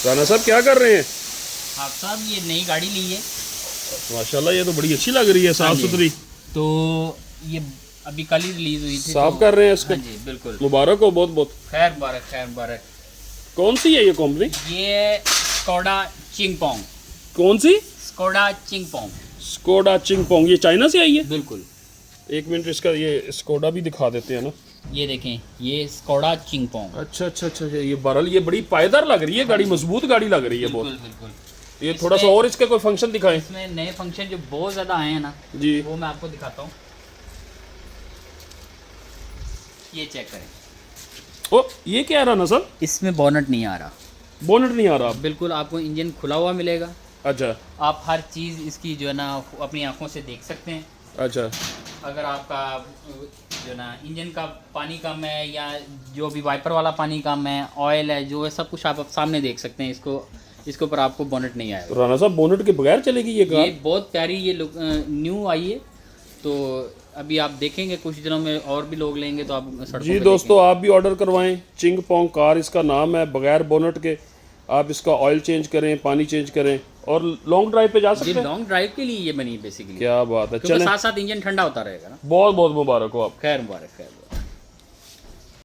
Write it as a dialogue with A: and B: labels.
A: राना साहब क्या कर रहे हैं?
B: आप साहब ये नई गाड़ी ली है
A: माशाल्लाह, ये तो बड़ी अच्छी लग रही है, साफ सुथरी।
B: तो ये अभी कल ही रिलीज हुई थी।
A: साफ
B: तो,
A: कर रहे हैं इसको।
B: हाँ जी बिल्कुल।
A: मुबारक हो, बहुत बहुत।
B: खैर मुबारक, खैर मुबारक।
A: कौन सी है ये कंपनी?
B: ये स्कोडा चिंगपोंग।
A: कौन सी?
B: स्कोडा चिंगपोंग।
A: स्कोडा चिंगपोंग, ये चाइना से आई है?
B: बिल्कुल।
A: एक मिनट, इसका ये स्कोडा भी दिखा देते हैं ना।
B: ये देखें, ये स्कोडा चिंगपोंग।
A: अच्छा अच्छा अच्छा, ये बरल, ये बड़ी पायदार लग रही है गाड़ी, मजबूत गाड़ी लग रही है
B: बिल्कुल
A: बहुत।
B: बिल्कुल।
A: ये थोड़ा सा और इसके कोई फंक्शन दिखाएं।
B: इसमें नए फंक्शन जो बहुत ज़्यादा आए हैं ना
A: जी,
B: वो मैं आपको दिखाता हूँ। ये चेक करें,
A: ओ ये क्या है राना साहब?
B: इसमें बोनट नहीं आ रहा।
A: बोनट नहीं आ रहा?
B: बिल्कुल, आपको इंजन खुला हुआ मिलेगा।
A: अच्छा
B: आप हर चीज़ इसकी जो है ना अपनी आंखों से देख सकते हैं।
A: अच्छा।
B: अगर आपका जो ना इंजन का पानी कम है या जो भी वाइपर वाला पानी कम है, ऑयल है, जो है सब कुछ आप सामने देख सकते हैं। इसके ऊपर आपको बोनट नहीं आएगा।
A: राना साहब, बोनट के बगैर चलेगी ये
B: ये
A: कार?
B: बहुत प्यारी ये न्यू आई है। तो अभी आप देखेंगे कुछ दिनों में और भी लोग लेंगे तो आप सड़कों
A: जी
B: पे
A: दोस्तों, आप भी ऑर्डर करवाएं। चिंगपोंग कार इसका नाम है, बगैर बोनट के आप इसका ऑयल चेंज करें, पानी चेंज करें और लॉन्ग ड्राइव पे जा सकते
B: देखेंगे।
A: हैं।
B: लॉन्ग ड्राइव के लिए ये बनी है बेसिकली।
A: क्या बात है,
B: क्योंकि
A: चलें।
B: साथ साथ इंजन ठंडा होता रहेगा ना।
A: बहुत बहुत मुबारक हो आप।
B: खैर मुबारक, खैर मुबारक।